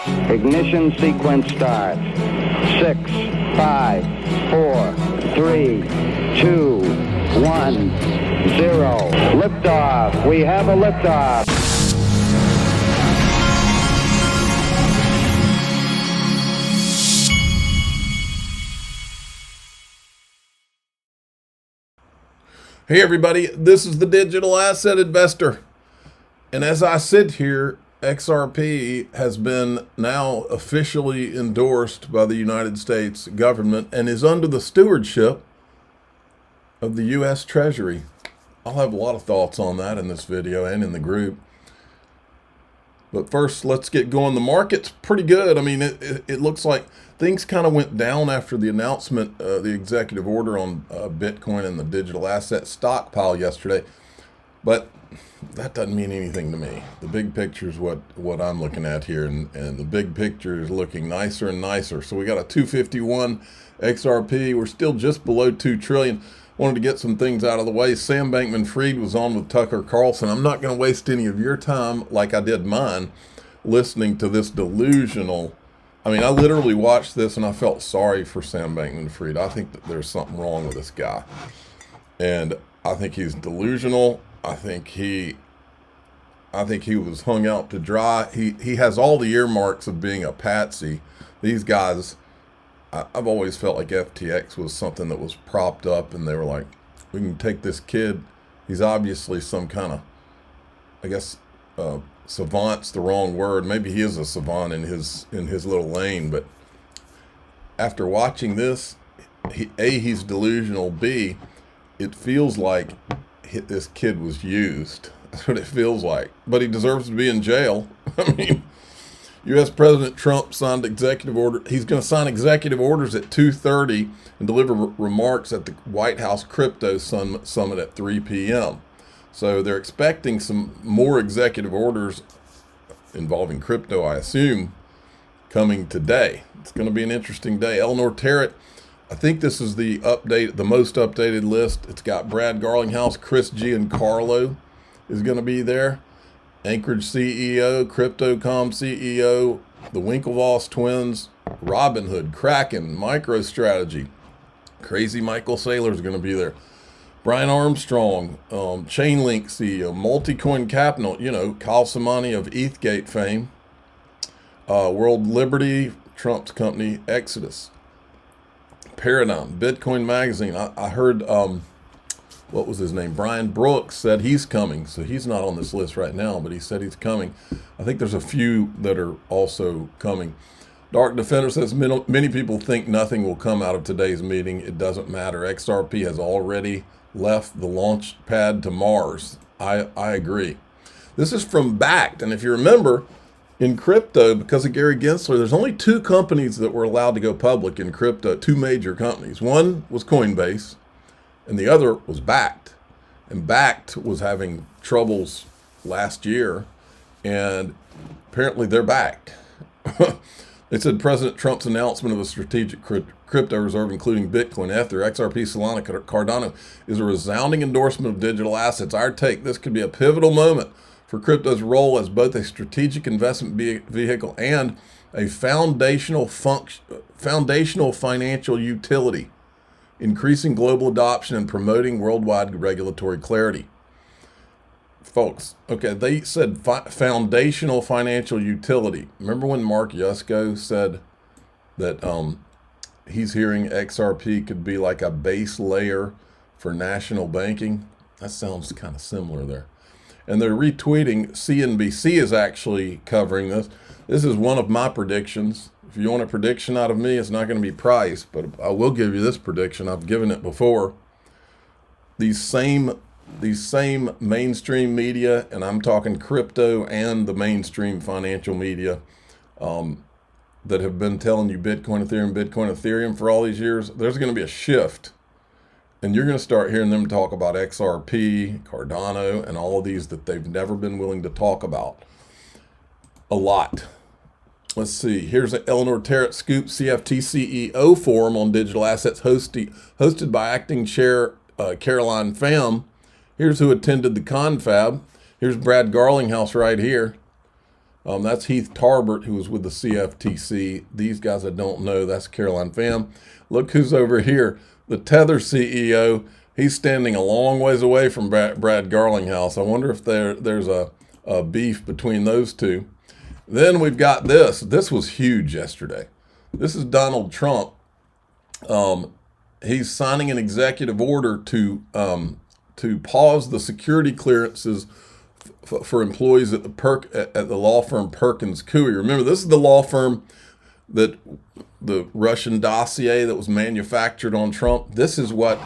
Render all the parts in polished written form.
Ignition sequence start. 6, 5, 4, 3, 2, 1, 0. Liftoff. We have a liftoff. Hey everybody, this is the Digital Asset Investor. And as I sit here, XRP has been now officially endorsed by the United States government and is under the stewardship of the U.S. Treasury. I'll have a lot of thoughts on that in this video and in the group. But first, let's get going. The market's pretty good. I mean, it looks like things kind of went down after the announcement, the executive order on Bitcoin and the digital asset stockpile yesterday. But that doesn't mean anything to me. The big picture is what I'm looking at here, and the big picture is looking nicer and nicer. So we got a 251 XRP. We're still just below 2 trillion. Wanted to get some things out of the way. Sam Bankman-Fried was on with Tucker Carlson. I'm not going to waste any of your time like I did mine listening to this delusional. I mean, I literally watched this and I felt sorry for Sam Bankman-Fried. I think that there's something wrong with this guy. And I think he's delusional. I think he was hung out to dry. He has all the earmarks of being a patsy. These guys, I've always felt like FTX was something that was propped up, and they were like, we can take this kid. He's obviously some kind of, I guess, savant's the wrong word. Maybe he is a savant in his little lane. But after watching this, he's delusional. B, it feels like this kid was used. That's what it feels like. But he deserves to be in jail. I mean, U.S. President Trump signed executive order. He's going to sign executive orders at 2:30 and deliver remarks at the White House Crypto Summit at 3 p.m. So they're expecting some more executive orders involving crypto, I assume, coming today. It's going to be an interesting day. Eleanor Terrett, I think this is the most updated list. It's got Brad Garlinghouse, Chris Giancarlo is going to be there. Anchorage CEO, Crypto.com CEO, the Winklevoss twins, Robinhood, Kraken, MicroStrategy, Crazy Michael Saylor is going to be there. Brian Armstrong, Chainlink CEO, Multicoin Capital, Kyle Samani of ETHgate fame, World Liberty, Trump's company, Exodus, Paradigm, Bitcoin Magazine. I heard, what was his name? Brian Brooks said he's coming. So he's not on this list right now, but he said he's coming. I think there's a few that are also coming. Dark Defender says many people think nothing will come out of today's meeting. It doesn't matter. XRP has already left the launch pad to Mars. I agree. This is from Backed. And if you remember, in crypto, because of Gary Gensler, there's only 2 companies that were allowed to go public in crypto, 2 major companies. One was Coinbase, and the other was Backed. And Backed was having troubles last year, and apparently they're back. They said President Trump's announcement of a strategic crypto reserve, including Bitcoin, Ether, XRP, Solana, Cardano, is a resounding endorsement of digital assets. Our take, this could be a pivotal moment for crypto's role as both a strategic investment vehicle and a foundational financial utility, increasing global adoption and promoting worldwide regulatory clarity. Folks, okay, they said foundational financial utility. Remember when Mark Yusko said that he's hearing XRP could be like a base layer for national banking? That sounds kind of similar there. And they're retweeting. CNBC is actually covering this. This is one of my predictions. If you want a prediction out of me, it's not going to be price, but I will give you this prediction. I've given it before. These same mainstream media, and I'm talking crypto and the mainstream financial media that have been telling you Bitcoin, Ethereum for all these years, there's going to be a shift. And you're going to start hearing them talk about XRP, Cardano, and all of these that they've never been willing to talk about. A lot. Let's see. Here's an Eleanor Terrett Scoop CFT CEO forum on digital assets hosted by acting chair Caroline Pham. Here's who attended the confab. Here's Brad Garlinghouse right here. That's Heath Tarbert, who was with the CFTC. These guys I don't know. That's Caroline Pham. Look who's over here. The Tether CEO. He's standing a long ways away from Brad Garlinghouse. I wonder if there's a beef between those two. Then we've got this. This was huge yesterday. This is Donald Trump. He's signing an executive order to pause the security clearances for employees at the law firm Perkins Coie. Remember, this is the law firm that the Russian dossier that was manufactured on Trump. This is what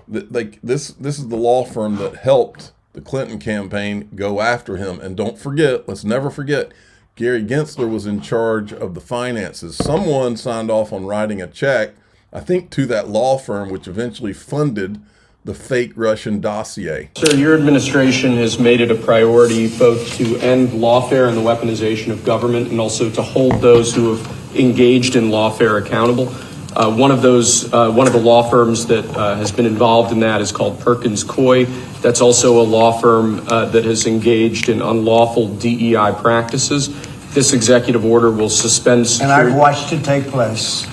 this is the law firm that helped the Clinton campaign go after him. And don't forget, let's never forget, Gary Gensler was in charge of the finances. Someone signed off on writing a check, I think, to that law firm, which eventually funded the fake Russian dossier. Sir, your administration has made it a priority both to end lawfare and the weaponization of government, and also to hold those who have engaged in lawfare accountable. One of the law firms that has been involved in that is called Perkins Coie. That's also a law firm that has engaged in unlawful DEI practices. This executive order will suspend security. And I've watched it take place.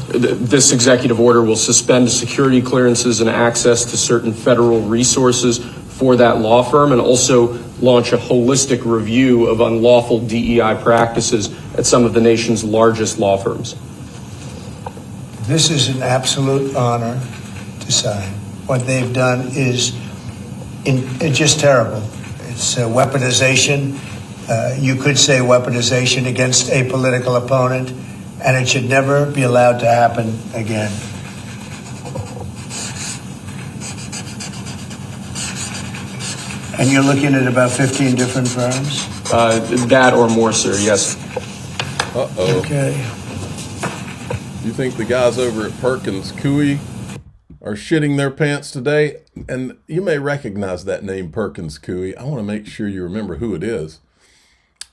This executive order will suspend security clearances and access to certain federal resources for that law firm, and also launch a holistic review of unlawful DEI practices at some of the nation's largest law firms. This is an absolute honor to sign. What they've done is it's just terrible. It's weaponization. You could say weaponization against a political opponent, and it should never be allowed to happen again. And you're looking at about 15 different firms? That or more, sir, yes. Uh-oh. Okay. You think the guys over at Perkins Coie are shitting their pants today? And you may recognize that name, Perkins Coie. I want to make sure you remember who it is.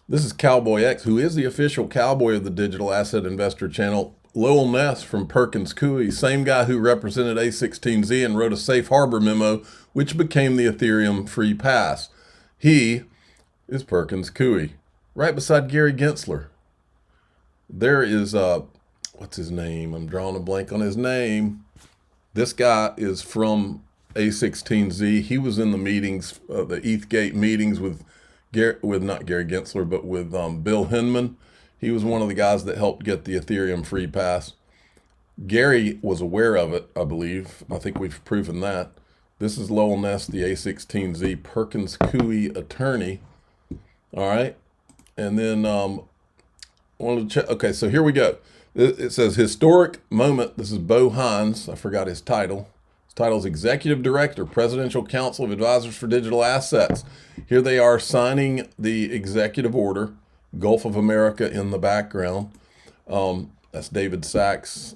This is Cowboy X, who is the official cowboy of the Digital Asset Investor channel. Lowell Ness from Perkins Coie, same guy who represented A16Z and wrote a safe harbor memo, which became the Ethereum free pass. He is Perkins Coie, right beside Gary Gensler. There is, what's his name? I'm drawing a blank on his name. This guy is from A16Z. He was in the meetings, the ETHgate meetings with not Gary Gensler, but with Bill Hinman. He was one of the guys that helped get the Ethereum free pass. Gary was aware of it, I believe. I think we've proven that. This is Lowell Ness, the A16Z Perkins Coie attorney. All right. And then wanted to check. Okay, so here we go. It says historic moment. This is Bo Hines. I forgot his title. His title is Executive Director, Presidential Council of Advisors for Digital Assets. Here they are signing the executive order. Gulf of America in the background. That's David Sachs.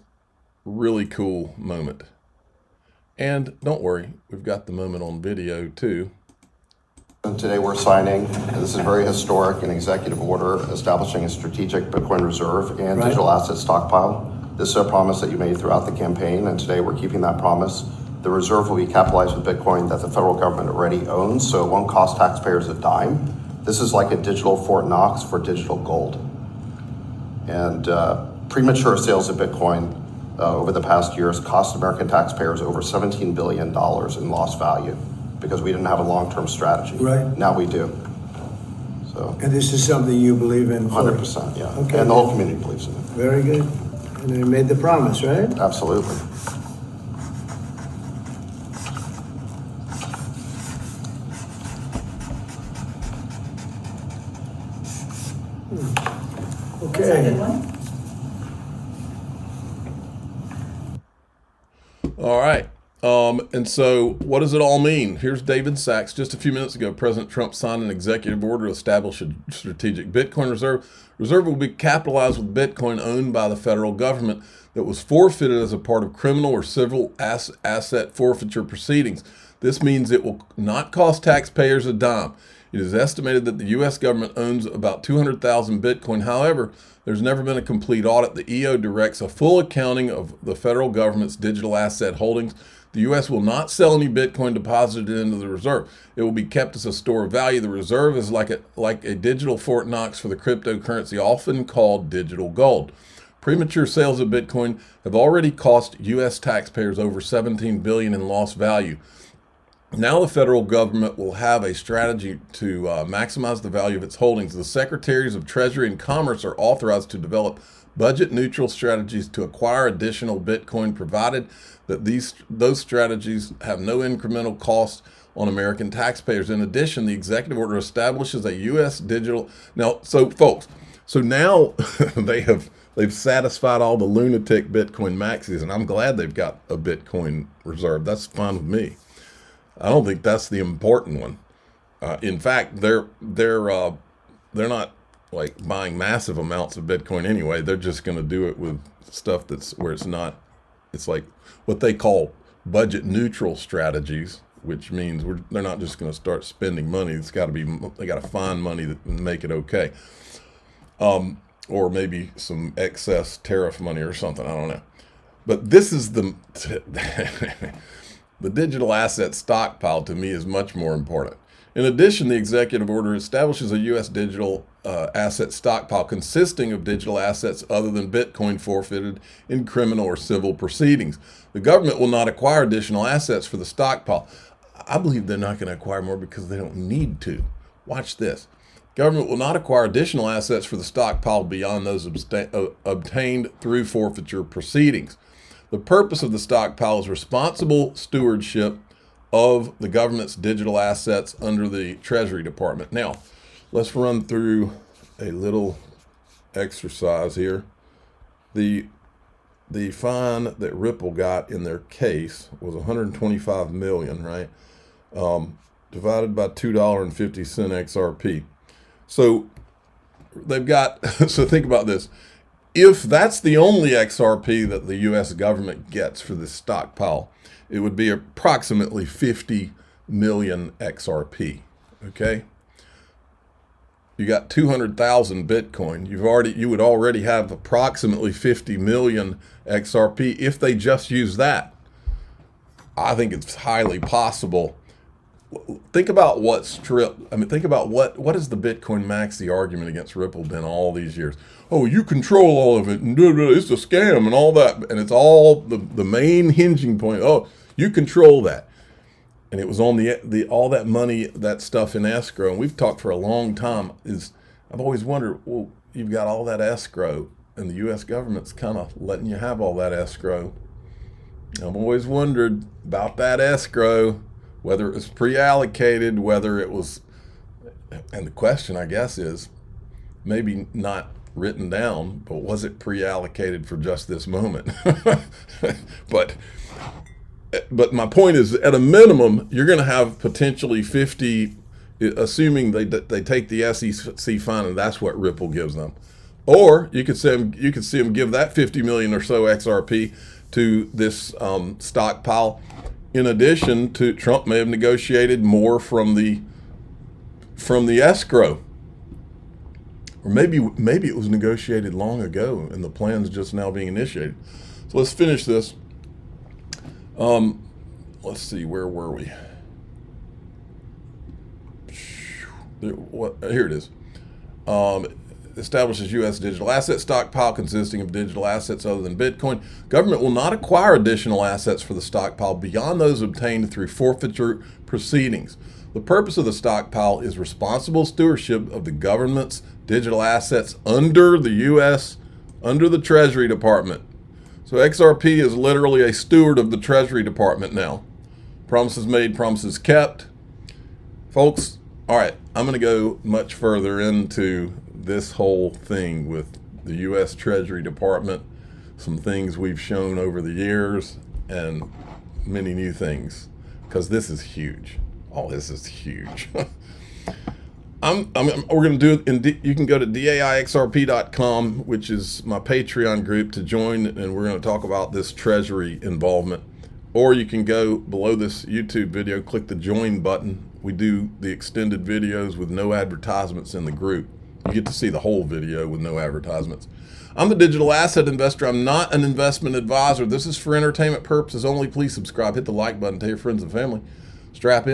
Really cool moment. And don't worry, we've got the moment on video too. Today we're signing, this is very historic, an executive order establishing a strategic Bitcoin reserve and digital asset stockpile. This is a promise that you made throughout the campaign, and today we're keeping that promise. The reserve will be capitalized with Bitcoin that the federal government already owns, so it won't cost taxpayers a dime. This is like a digital Fort Knox for digital gold. And premature sales of Bitcoin over the past years cost American taxpayers over $17 billion in lost value because we didn't have a long-term strategy. Right. Now we do. So. And this is something you believe in? 100%, yeah. Okay. And the whole community believes in it. Very good. And they made the promise, right? Absolutely. Okay. All right. And so what does it all mean? Here's David Sachs. Just a few minutes ago, President Trump signed an executive order to establish a strategic Bitcoin reserve. Reserve will be capitalized with Bitcoin owned by the federal government that was forfeited as a part of criminal or civil asset forfeiture proceedings. This means it will not cost taxpayers a dime. It is estimated that the U.S. government owns about 200,000 Bitcoin. However, there's never been a complete audit. The EO directs a full accounting of the federal government's digital asset holdings. The U.S. will not sell any Bitcoin deposited into the reserve. It will be kept as a store of value. The reserve is like a digital Fort Knox for the cryptocurrency, often called digital gold. Premature sales of Bitcoin have already cost U.S. taxpayers over $17 billion in lost value. Now the federal government will have a strategy to maximize the value of its holdings. The Secretaries of Treasury and Commerce are authorized to develop budget-neutral strategies to acquire additional Bitcoin, provided that those strategies have no incremental cost on American taxpayers. In addition, the executive order establishes a U.S. digital. Now, so folks, so now they've satisfied all the lunatic Bitcoin maxis, and I'm glad they've got a Bitcoin reserve. That's fine with me. I don't think that's the important one. In fact, they're not like buying massive amounts of Bitcoin anyway. They're just going to do it with stuff that's where it's like what they call budget neutral strategies, which means they're not just going to start spending money. They got to find money that make it okay. Or maybe some excess tariff money or something. I don't know. But this is the digital asset stockpile, to me, is much more important. In addition, the executive order establishes a U.S. digital asset stockpile consisting of digital assets other than Bitcoin forfeited in criminal or civil proceedings. The government will not acquire additional assets for the stockpile. I believe they're not going to acquire more because they don't need to. Watch this. Government will not acquire additional assets for the stockpile beyond those obtained through forfeiture proceedings. The purpose of the stockpile is responsible stewardship of the government's digital assets under the Treasury Department. Now, let's run through a little exercise here. The fine that Ripple got in their case was $125 million, right? Divided by $2.50 XRP. So they've got, so think about this. If that's the only XRP that the U.S. government gets for this stockpile, it would be approximately 50 million XRP, okay? You got 200,000 Bitcoin. You would already have approximately 50 million XRP if they just use that. I think it's highly possible. Think about think about what is the Bitcoin maxi argument against Ripple been all these years? Oh, you control all of it, and it's a scam and all that, and it's all the main hinging point. Oh, you control that, and it was on the all that money, that stuff in escrow. And we've talked for a long time. I've always wondered, well, you've got all that escrow, and the U.S. government's kind of letting you have all that escrow. I've always wondered about that escrow, whether it was pre-allocated, whether it was, and the question, I guess, is maybe not written down, but was it pre-allocated for just this moment? But my point is, at a minimum, you're going to have potentially 50, assuming they take the SEC fine, and that's what Ripple gives them. Or you could see them give that 50 million or so XRP to this stockpile. In addition to, Trump may have negotiated more from the escrow, or maybe it was negotiated long ago and the plan's just now being initiated. So let's finish this. Let's see, where were we? Here it is. Establishes U.S. digital asset stockpile consisting of digital assets other than Bitcoin. Government will not acquire additional assets for the stockpile beyond those obtained through forfeiture proceedings. The purpose of the stockpile is responsible stewardship of the government's digital assets under the Treasury Department. So XRP is literally a steward of the Treasury Department now. Promises made, promises kept. Folks, all right, I'm going to go much further into this whole thing with the U.S. Treasury Department, some things we've shown over the years, and many new things, because this is huge. All this is huge. We're going to do it. You can go to daixrp.com, which is my Patreon group, to join, and we're going to talk about this Treasury involvement. Or you can go below this YouTube video, click the join button. We do the extended videos with no advertisements in the group. You get to see the whole video with no advertisements. I'm the digital asset investor. I'm not an investment advisor. This is for entertainment purposes only. Please subscribe, hit the like button, tell your friends and family. Strap in.